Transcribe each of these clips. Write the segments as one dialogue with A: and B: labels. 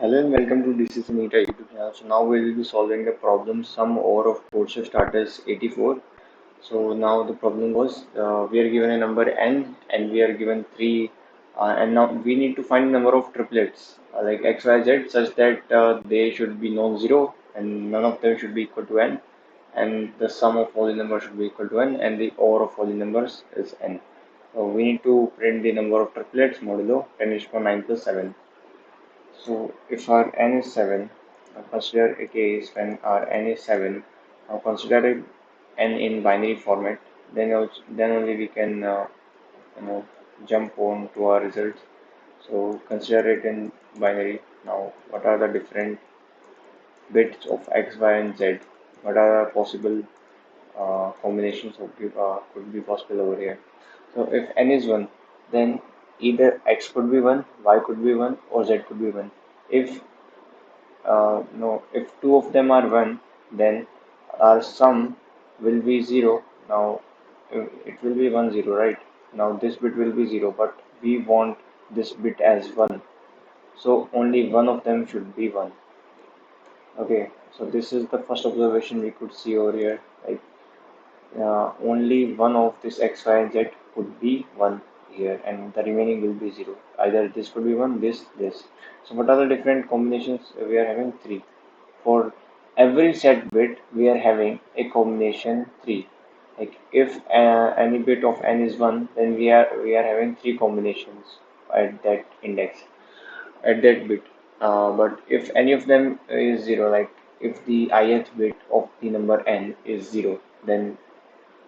A: Hello and welcome to DCC NIT-A YouTube channel. So now we will be solving the problem sum over of CodeChef starters 84. So now the problem was we are given a number n and we are given 3 and now we need to find the number of triplets like x, y, z such that they should be non-zero and none of them should be equal to n, and the sum of all the numbers should be equal to n and the over of all the numbers is n. So we need to print the number of triplets modulo 10 is to the power 9 plus 7. So if our n is 7, now consider a case when our n is 7, now consider it n in binary format, then only we can you know jump on to our results. So consider it in binary. Now what are the different bits of x, y and z? What are the possible combinations could be possible over here? So if n is 1, then either x could be 1, y could be 1 or z could be 1. If no, if two of them are 1, then our sum will be 0. Now it will be 1 0, right? Now this bit will be 0, but we want this bit as 1. So only one of them should be 1. Okay, so this is the first observation we could see over here. Like only one of this x, y, and z could be 1 here, and the remaining will be 0. Either this could be 1, this. So what are the different combinations? We are having 3. For every set bit, we are having a combination 3. Like if any bit of n is 1, then we are having 3 combinations at that index, at that bit. But if any of them is 0, like if the ith bit of the number n is 0, then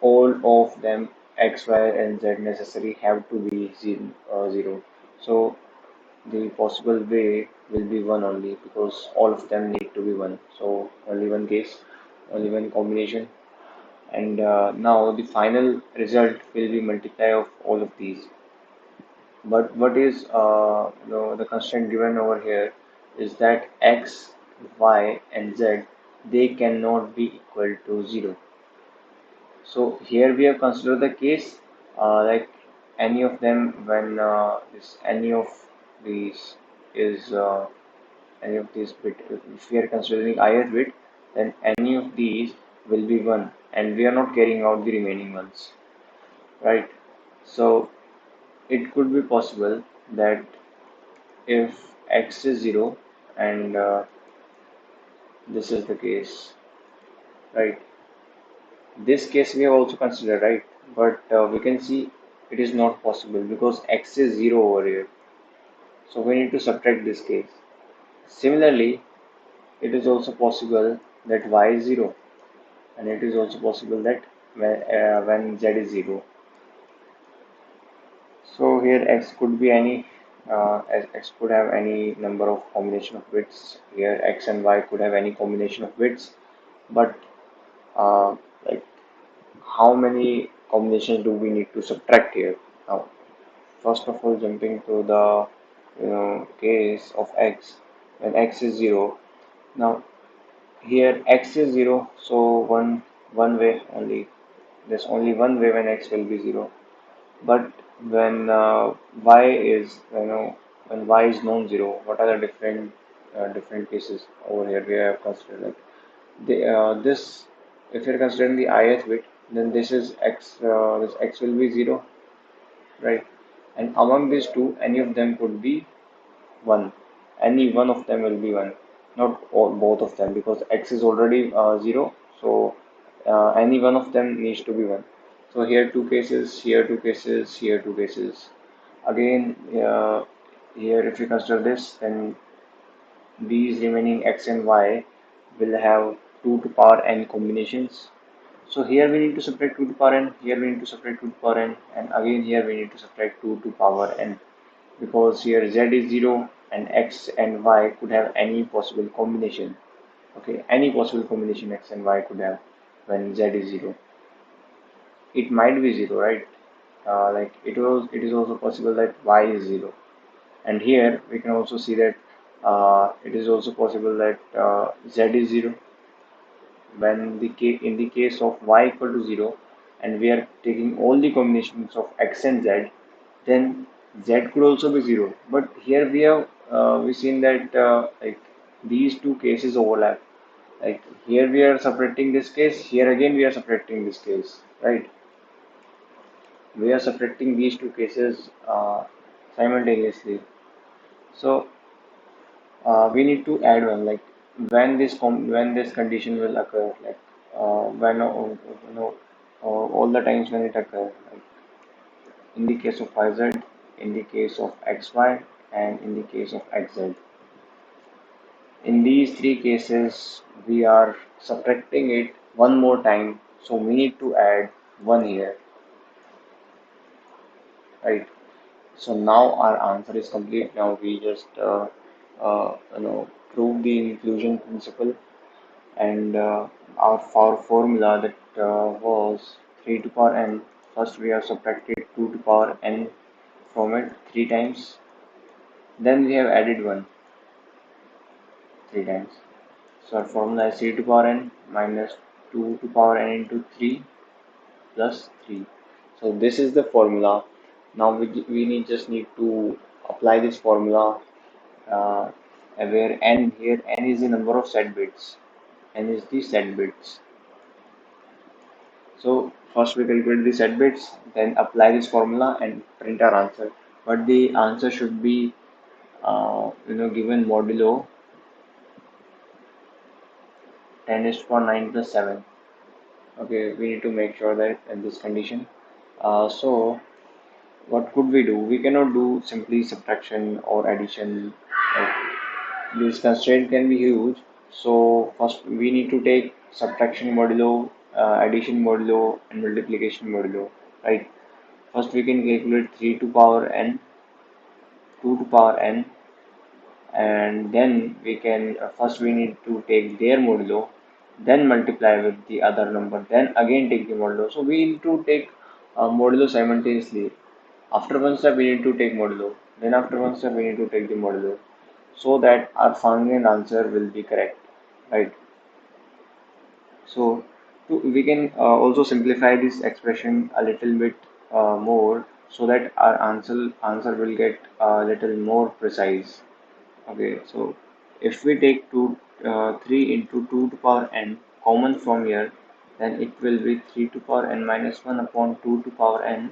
A: all of them x, y, and z necessary have to be 0. So the possible way will be one only because all of them need to be one. So only one case, only one combination, and now the final result will be multiply of all of these. But what is the constraint given over here is that x, y, and z they cannot be equal to 0. So here we have considered the case like any of them when this any of these is any of these bit, if we are considering ith bit, then any of these will be 1 and we are not carrying out the remaining ones, right? So it could be possible that if x is 0 and this is the case, right? This case we have also considered, right? But we can see it is not possible because x is 0 over here. So we need to subtract this case. Similarly, it is also possible that y is 0, and it is also possible that when z is 0. So here x could be any, as x could have any number of combination of bits. Here x and y could have any combination of bits, but like how many combinations do we need to subtract here? Now, first of all, jumping to the case of x when x is 0. Now here x is 0, so one way only. There's only one way when x will be 0. But when y is when y is non-zero, what are the different cases over here we have considered? Like this, if you're considering the ith bit, then this is x. This x will be 0, right? And among these two, any of them could be 1. Any one of them will be 1, not all, both of them, because x is already 0. So any one of them needs to be 1. So here two cases, here two cases, here two cases. Again, here if you consider this, then these remaining x and y will have 2 to power n combinations. So here we need to subtract 2 to power n, here we need to subtract 2 to power n, and again here we need to subtract 2 to power n, because here z is 0 and x and y could have any possible combination. Okay, any possible combination x and y could have when z is 0. It might be 0, right? Like it is also possible that y is 0, and here we can also see that it is also possible that z is 0 when in the case of y equal to 0 and we are taking all the combinations of x and z, then z could also be 0. But here we have we've seen that like these two cases overlap. Like here we are separating this case, here again we are separating this case, right? We are separating these two cases simultaneously. So we need to add one, like when this condition will occur, like when all the times when it occurs, like in the case of yz, in the case of xy, and in the case of xz. In these three cases, we are subtracting it one more time, so we need to add one here, right? So now our answer is complete. Now we just prove the inclusion principle, and our formula that was 3 to power n. First we have subtracted 2 to power n from it three times. Then we have added 1 three times. So our formula is 3 to power n minus 2 to power n into 3 plus 3. So this is the formula. Now we just need to apply this formula uh, where n here, n is the number of set bits, n is the set bits. So first we calculate the set bits, then apply this formula and print our answer. But the answer should be given modulo 10 is to power 9 plus 7. Okay, we need to make sure that in this condition. So what could we do? We cannot do simply subtraction or addition. Like, this constraint can be huge. So first we need to take subtraction modulo, addition modulo, and multiplication modulo, right? First we can calculate 3 to power n, 2 to power n, and then we can first we need to take their modulo, then multiply with the other number, then again take the modulo. So we need to take modulo simultaneously. After one step we need to take modulo, then after one step we need to take the modulo, so that our final answer will be correct, right? So we can also simplify this expression a little bit more, so that our answer will get a little more precise. Okay, so if we take 3 into 2 to power n common from here, then it will be 3 to power n minus 1 upon 2 to power n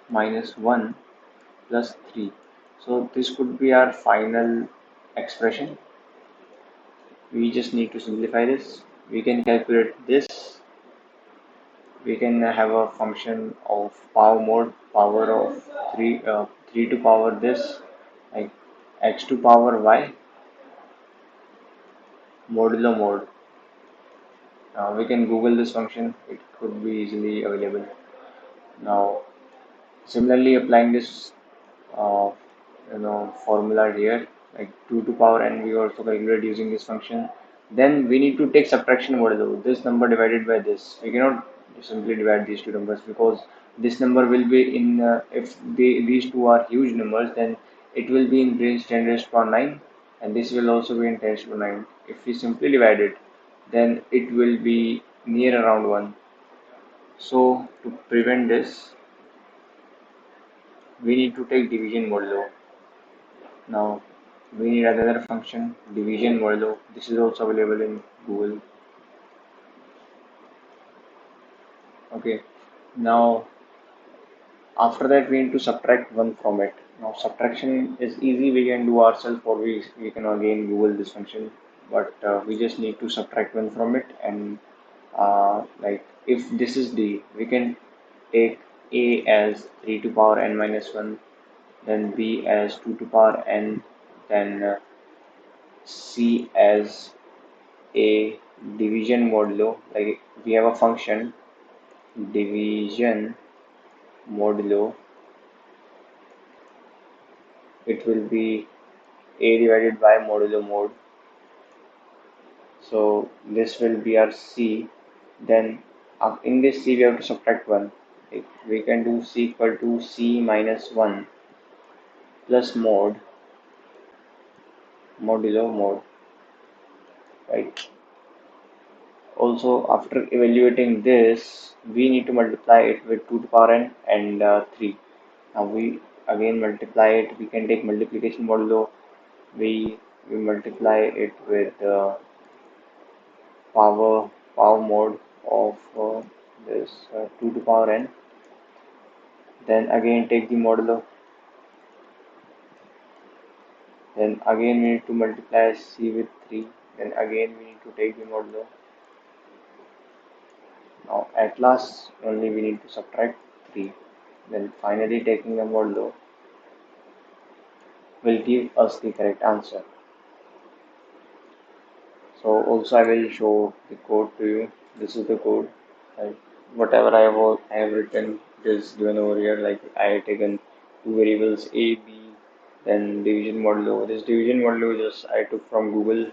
A: minus 1 plus 3. So this could be our final expression. We just need to simplify this. We can calculate this. We can have a function of power mode, power of 3 to power this, like x to power y modulo mode. We can Google this function, it could be easily available. Now, similarly, applying this formula here, like 2 to power n, we also calculate using this function. Then we need to take subtraction modulo, this number divided by this. We cannot simply divide these two numbers, because this number will be in, if these two are huge numbers, then it will be in range 10 raised to power 9, and this will also be in 10 raised to 9. If we simply divide it, then it will be near around 1. So to prevent this, we need to take division modulo. Now we need another function, division modulo. This is also available in Google. Okay. Now after that we need to subtract 1 from it. Now subtraction is easy, we can do ourselves, or we can again Google this function. But we just need to subtract 1 from it, and like if this is D, we can take A as 3 to power n minus 1, then B as 2 to power n, then C as a division modulo. Like we have a function division modulo, it will be A divided by modulo mode. So this will be our C. Then in this C we have to subtract 1. We can do C equal to C minus 1 plus modulo mode, right? Also, after evaluating this, we need to multiply it with 2 to power n and 3. Now we again multiply it. We can take multiplication modulo. we multiply it with power mode of this 2 to power n. Then again take the modulo. Then again we need to multiply c with 3. Then again we need to take the modulo. Now at last only we need to subtract 3. Then finally taking the modulo will give us the correct answer. So also I will show the code to you. This is the code. Like whatever I have written is given over here. Like I have taken two variables a, b, then division modulo. This division modulo just I took from Google,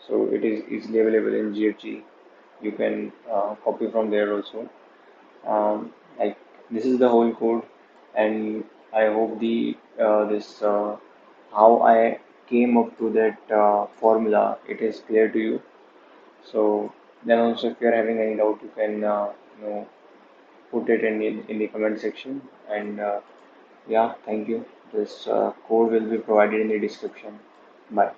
A: so it is easily available in GFG. You can copy from there also. Like this is the whole code, and I hope the this how I came up to that formula it is clear to you. So then also if you're having any doubt you can put it in the comment section, and yeah, thank you. This code will be provided in the description. Bye.